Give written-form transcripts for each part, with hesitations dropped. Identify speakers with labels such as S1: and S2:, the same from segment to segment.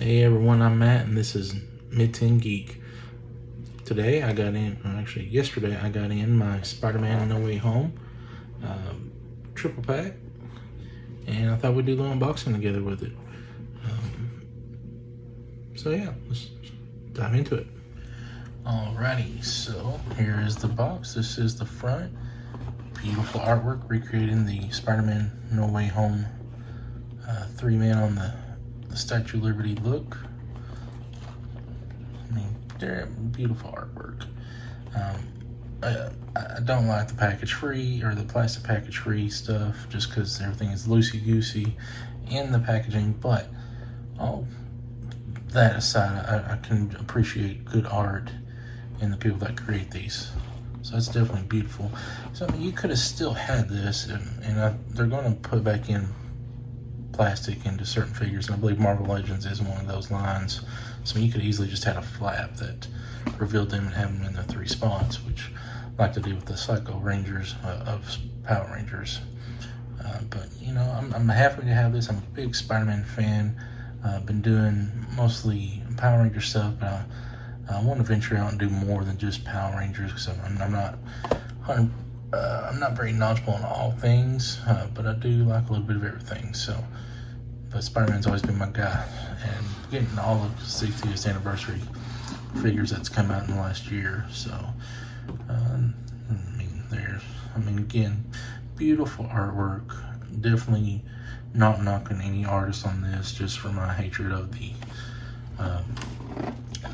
S1: Hey everyone, I'm Matt and this is Mid-10 Geek. Today I got in, actually yesterday I got in my Spider-Man No Way Home triple pack, and I thought we'd do a little unboxing together with it. So yeah, let's dive into it. Alrighty, so here is the box. This is the front. Beautiful artwork recreating the Spider-Man No Way Home 3-man on the Statue of Liberty look. I mean, they're beautiful artwork. I don't like the package free or the plastic package free stuff just because everything is loosey-goosey in the packaging, but all that aside, I can appreciate good art and the people that create these. So it's definitely beautiful. So I mean, you could have still had this, and they're going to put back in plastic into certain figures, and I believe Marvel Legends is one of those lines. So you could easily just had a flap that revealed them and have them in the 3 spots, which I like to do with the Psycho Rangers of Power Rangers. But you know, I'm happy to have this. I'm a big Spider-Man fan. I've been doing mostly Power Ranger stuff, but I want to venture out and do more than just Power Rangers, because I'm not very knowledgeable on all things, but I do like a little bit of everything. But Spider-Man's always been my guy, and getting all of the 60th anniversary figures that's come out in the last year. So, again, beautiful artwork. Definitely not knocking any artist on this, just for my hatred of the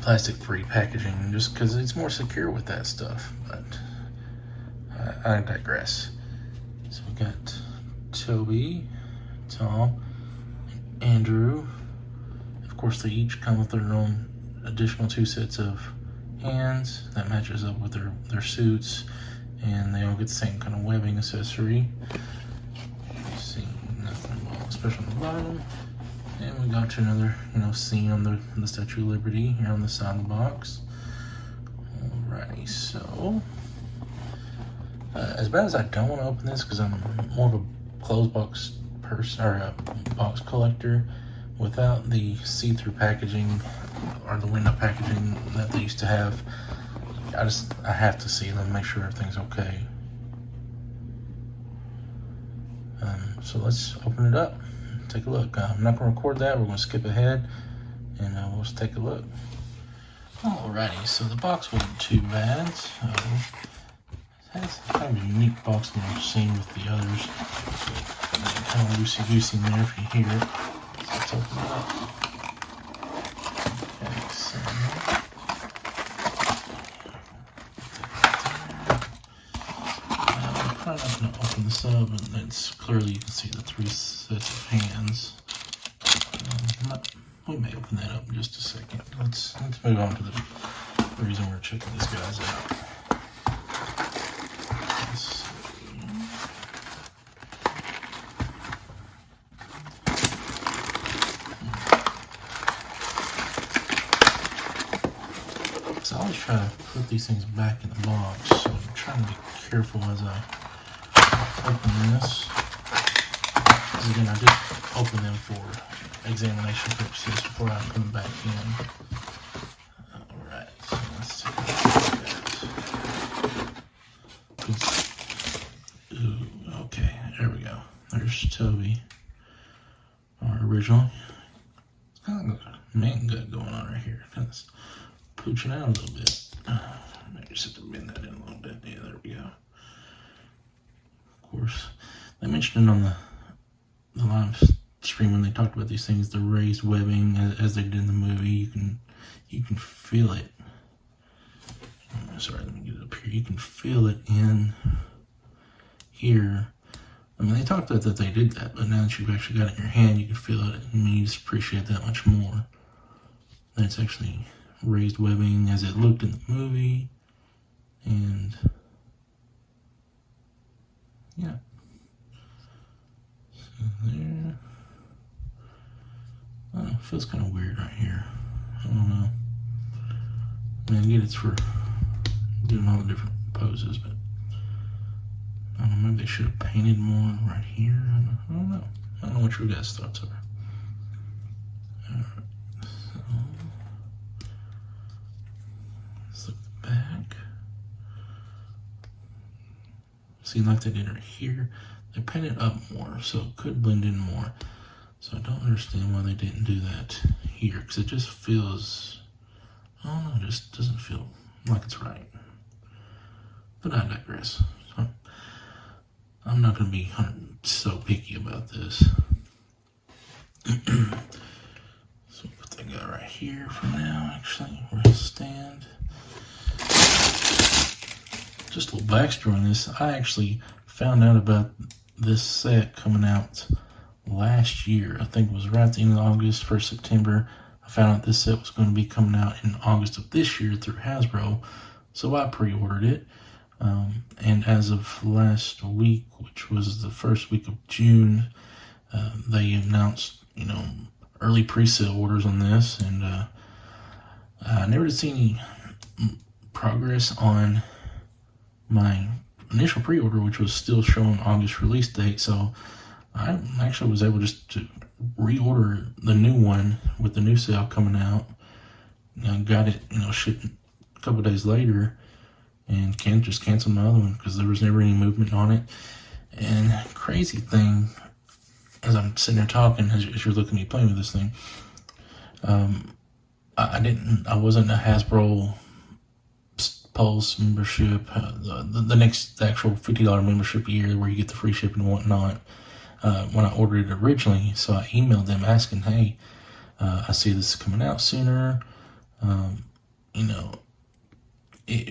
S1: plastic-free packaging, just because it's more secure with that stuff. But I digress. So we got Toby, Tom, Andrew. Of course, they each come with their own additional 2 sets of hands that matches up with their suits, and they all get the same kind of webbing accessory. See, nothing special on the bottom. And we got to another, scene on the Statue of Liberty here on the side of the box. Alrighty, so as bad as I don't want to open this, because I'm more of a closed box person, or a box collector, without the see-through packaging or the window packaging that they used to have, I have to see them, make sure everything's okay. So let's open it up, take a look. I'm not going to record that, we're going to skip ahead, and we'll just take a look. Alrighty, so the box wasn't too bad. It's kind of a unique box than I've seen with the others. Kind of loosey-goosey in there if you hear it. So let's open it up. Okay, so I'm probably not going to open this up, and it's clearly you can see the 3 sets of hands. We may open that up in just a second. Let's move on to the reason we're checking these guys out. So I always try to put these things back in the box, so I'm trying to be careful as I open this. Because again, I just open them for examination purposes before I put them back in. Alright, so let's take a look at that. Ooh, okay, there we go. There's Toby, our original. It's kind of a man gut going on right here. Kind of pooching out a little bit. Maybe just have to bend that in a little bit. Yeah, there we go. Of course, they mentioned it on the live stream when they talked about these things, the raised webbing as they did in the movie. You can feel it. Sorry, let me get it up here. You can feel it in here. I mean, they talked about that they did that, but now that you've actually got it in your hand, you can feel it. I mean, you just appreciate that much more. That it's actually raised webbing as it looked in the movie, and yeah. So there. It feels kind of weird right here. I don't know. I mean, again, it's for doing all the different poses, but I don't know, maybe they should have painted more right here. I don't know. I don't know what your guys' thoughts are. Alright, Let's look at the back. See, like they did right here, they painted up more, so it could blend in more. So I don't understand why they didn't do that here, because it just feels, I don't know, it just doesn't feel like it's right. But I digress. So I'm not going to be so picky about this. So what they got right here for now, actually, where it'll stand. Just a little backstory on this. I actually found out about this set coming out last year. I think it was right at the end of August, 1st September. I found out this set was going to be coming out in August of this year through Hasbro. So I pre-ordered it. And as of last week, which was the first week of June, they announced, early pre-sale orders on this. And I never did see any progress on my initial pre-order, which was still showing August release date. So I actually was able just to reorder the new one with the new sale coming out. Got it, shipped a couple days later, and just canceled my other one because there was never any movement on it. And crazy thing, as I'm sitting there talking, as you're looking at me playing with this thing, I wasn't a Hasbro Pulse membership, the actual $50 membership a year where you get the free shipping and whatnot, when I ordered it originally. So I emailed them asking, hey, I see this is coming out sooner.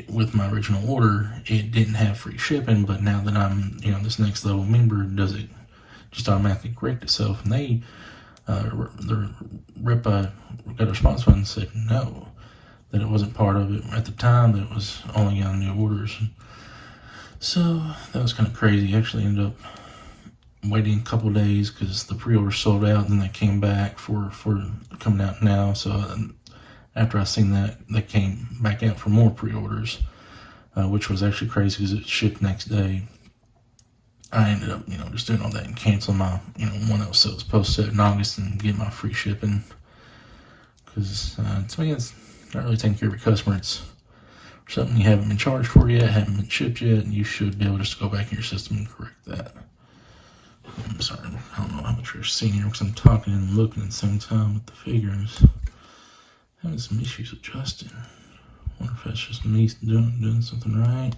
S1: With my original order, it didn't have free shipping, but now that I'm, this next level member, does it just automatically correct itself? And they, the rep I got a response from and said no, that it wasn't part of it at the time, that it was only on new orders. So that was kind of crazy. I actually ended up waiting a couple days because the pre-order sold out, and then they came back for coming out now. So after I seen that, they came back out for more pre-orders, which was actually crazy because it shipped next day. I ended up, just doing all that and canceling my, one that was supposed to in August and get my free shipping. Because to me, it's not really taking care of your customer. It's something you haven't been charged for yet, haven't been shipped yet, and you should be able just to go back in your system and correct that. I'm sorry, I don't know how much you're seeing here because I'm talking and looking at the same time with the figures. Having some issues adjusting. Wonder if that's just me doing something right.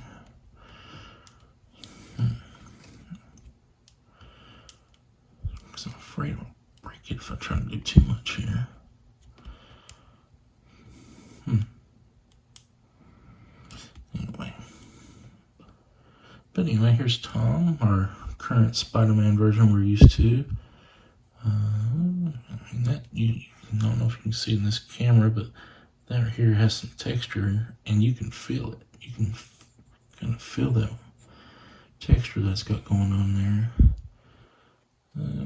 S1: Because I'm afraid I'll break it if I try to do too much here. But anyway, here's Tom, our current Spider-Man version we're used to. That I don't know if you can see in this camera, but that right here has some texture, and you can feel it. You can kind of feel that texture that's got going on there.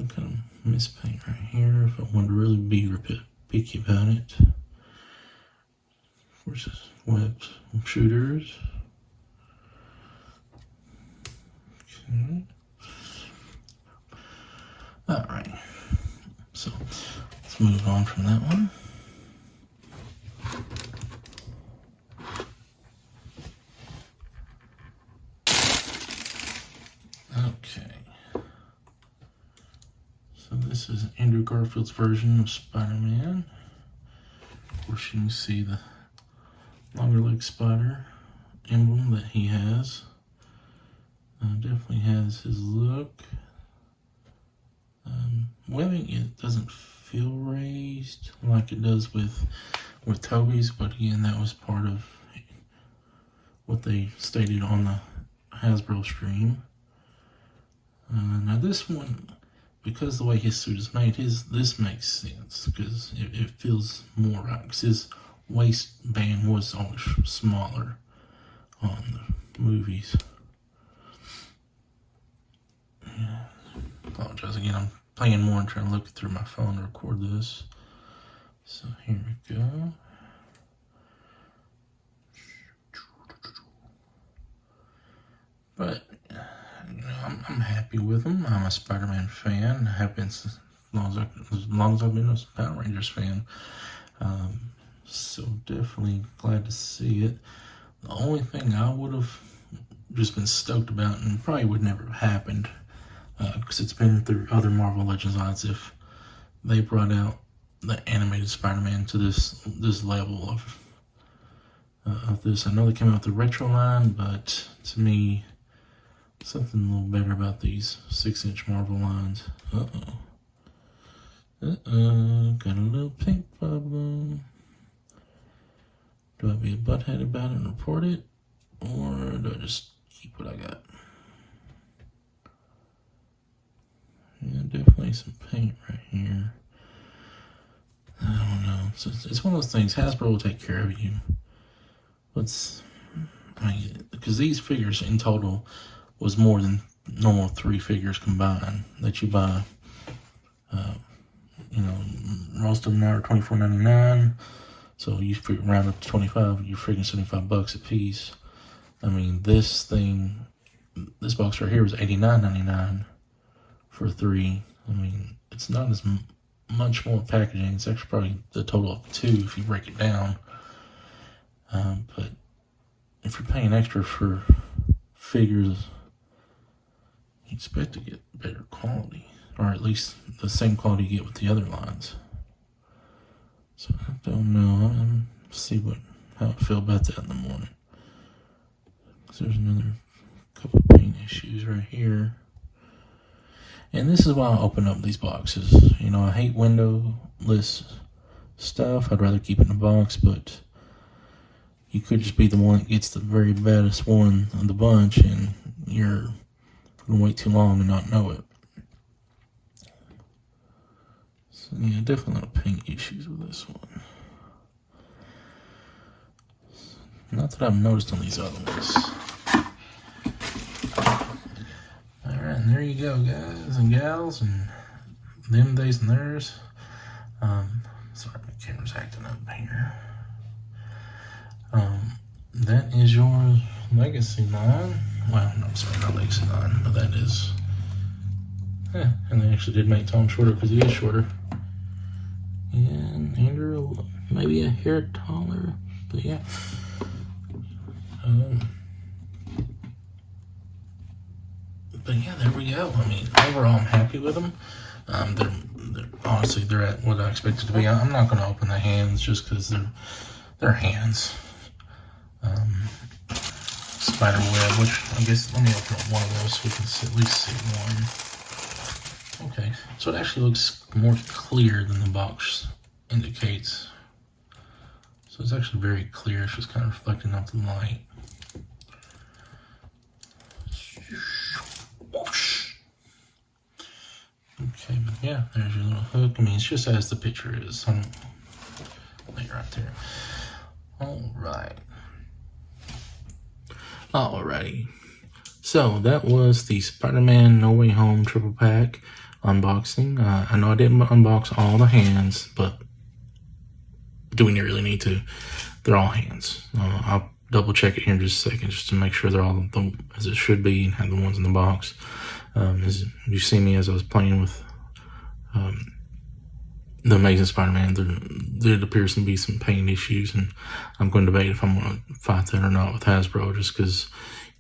S1: Kind of mispaint right here if I wanted to really be picky about it. Of course, it's webs and shooters. Okay. Alright, so let's move on from that one. Okay, so this is Andrew Garfield's version of Spider-Man. Of course, you can see the longer leg spider emblem that he has. Definitely has his look. Webbing, it doesn't feel raised like it does with Toby's, but again, that was part of what they stated on the Hasbro stream. Now this one, because the way his suit is made, this makes sense because it feels more right. Because his waistband was always smaller on the movies. Yeah. Apologize again. I'm playing more and trying to look through my phone to record this. So here we go. But I'm happy with him. I'm a Spider-Man fan. I have been as long as I've been a Power Rangers fan. So definitely glad to see it. The only thing I would have just been stoked about, and probably would never have happened, because it's been through other Marvel Legends lines, if they brought out the animated Spider-Man to this level of this. I know they came out with the retro line, but to me, something a little better about these 6-inch Marvel lines. Got a little pink problem. Do I be a butthead about it and report it, or do I just keep what I got? Yeah, definitely some paint right here. I don't know. It's one of those things. Hasbro will take care of you. Because these figures in total was more than normal 3 figures combined that you buy. Most of them now are $24.99. So you round up to 25, you're freaking $75 a piece. I mean, this box right here was $89.99 for 3. I mean, it's not as much more packaging. It's actually probably the total of 2 if you break it down. But if you're paying extra for figures, you expect to get better quality, or at least the same quality you get with the other lines. So I don't know. See how I feel about that in the morning. So there's another couple of paint issues right here. And this is why I open up these boxes. I hate windowless stuff. I'd rather keep it in a box, but you could just be the one that gets the very baddest one of the bunch, and you're going to wait too long and not know it. So yeah, definitely a lot of paint issues with this one. Not that I've noticed on these other ones. Alright, and there you go, guys and gals, and them days and theirs. Sorry, my camera's acting up here. That is your Legacy line. Well, no, I'm sorry, not Legacy line, but that is. And they actually did make Tom shorter because he is shorter. And Andrew, maybe a hair taller, but yeah. But yeah, there we go. I mean, overall, I'm happy with them. They're at what I expected to be. I'm not going to open the hands just because they're hands. Spider web, which I guess, let me open up one of those so we can at least see one. Okay, so it actually looks more clear than the box indicates. So it's actually very clear. It's just kind of reflecting off the light. Okay, but yeah, there's your little hook. I mean, it's just as the picture is. Right there. Alrighty. So that was the Spider-Man No Way Home triple pack unboxing. I know I didn't unbox all the hands, but do we really need to? They're all hands. I'll double check it here in just a second just to make sure they're all as it should be and have the ones in the box. As you see me as I was playing with the Amazing Spider-Man, there appears to be some paint issues, and I'm going to debate if I'm going to fight that or not with Hasbro, just because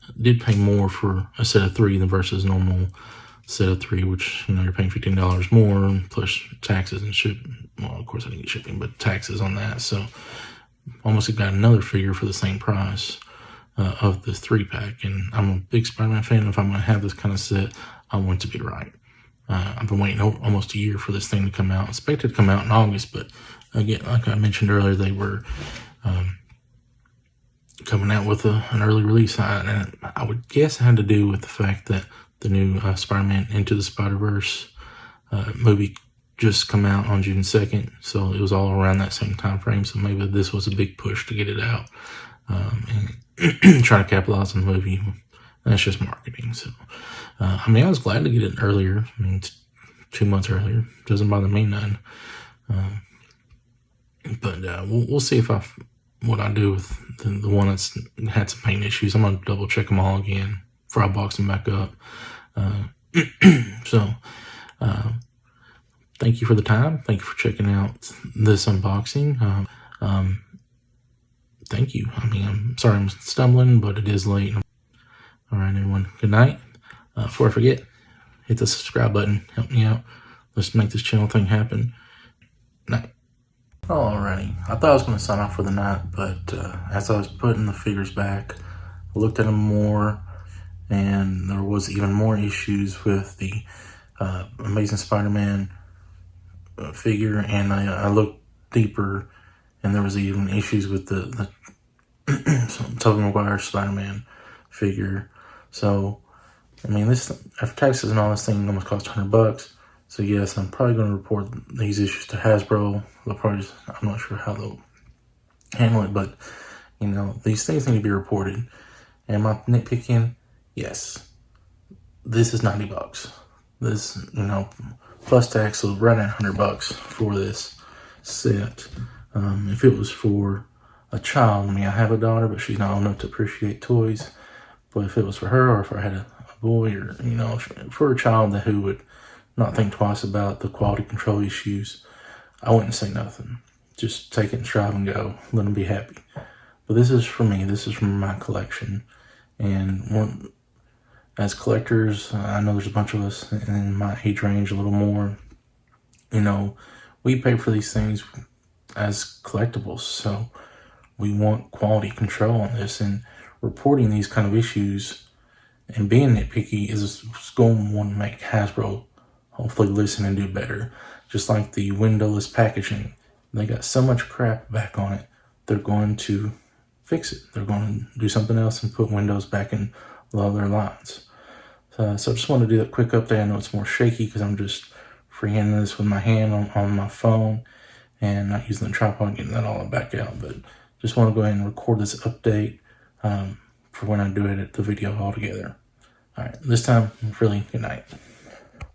S1: I did pay more for a set of 3 than versus normal set of 3, which, you're paying $15 more, plus taxes and shipping. Well, of course I didn't get shipping, but taxes on that, so almost got another figure for the same price of the 3-pack, and I'm a big Spider-Man fan. If I'm going to have this kind of set, I want it to be right. I've been waiting almost a year for this thing to come out. Expected to come out in August, but again, like I mentioned earlier, they were coming out with an early release. And I would guess it had to do with the fact that the new Spider-Man Into the Spider-Verse movie just come out on June 2nd, so it was all around that same time frame. So maybe this was a big push to get it out and try to capitalize on the movie. That's just marketing. So, I mean, I was glad to get it earlier. I mean, 2 months earlier. Doesn't bother me none. But we'll see what I do with the one that's had some paint issues. I'm going to double check them all again before I box them back up. So, thank thank you for the time. Thank you for checking out this unboxing. Thank you. I mean, I'm sorry I'm stumbling, but it is late. All right, everyone. Good night. Before I forget, hit the subscribe button. Help me out. Let's make this channel thing happen. Night. Alrighty. I thought I was going to sign off for the night, but as I was putting the figures back, I looked at them more, and there was even more issues with the Amazing Spider-Man figure, and I looked deeper, and there was even issues with the Tobey Maguire Spider-Man figure. So, I mean, this, after taxes and all, this thing almost cost $100. So yes, I'm probably going to report these issues to Hasbro. They'll probably just, I'm not sure how they'll handle it, but you know, these things need to be reported. Am I nitpicking? Yes. This is $90. This, you know, plus tax, so right at $100 for this set. If it was for a child, I mean, I have a daughter, but she's not old enough to appreciate toys. But if it was for her, or if I had a boy, or, you know, for a child that who would not think twice about the quality control issues, I wouldn't say nothing. Just take it and strive and go. Let them be happy. But this is for me. This is from my collection. And as collectors, I know there's a bunch of us in my age range, a little more. You know, we pay for these things as collectibles. So we want quality control on this. And reporting these kind of issues and being nitpicky is going to want to make Hasbro hopefully listen and do better. Just like the windowless packaging. They got so much crap back on it, they're going to fix it. They're going to do something else and put windows back in a lot of their lines. So I just want to do that quick update. I know it's more shaky because I'm just freehanding this with my hand on my phone and not using the tripod, getting that all back out. But just want to go ahead and record this update for when I do edit the video all together. All right, this time, really, good night.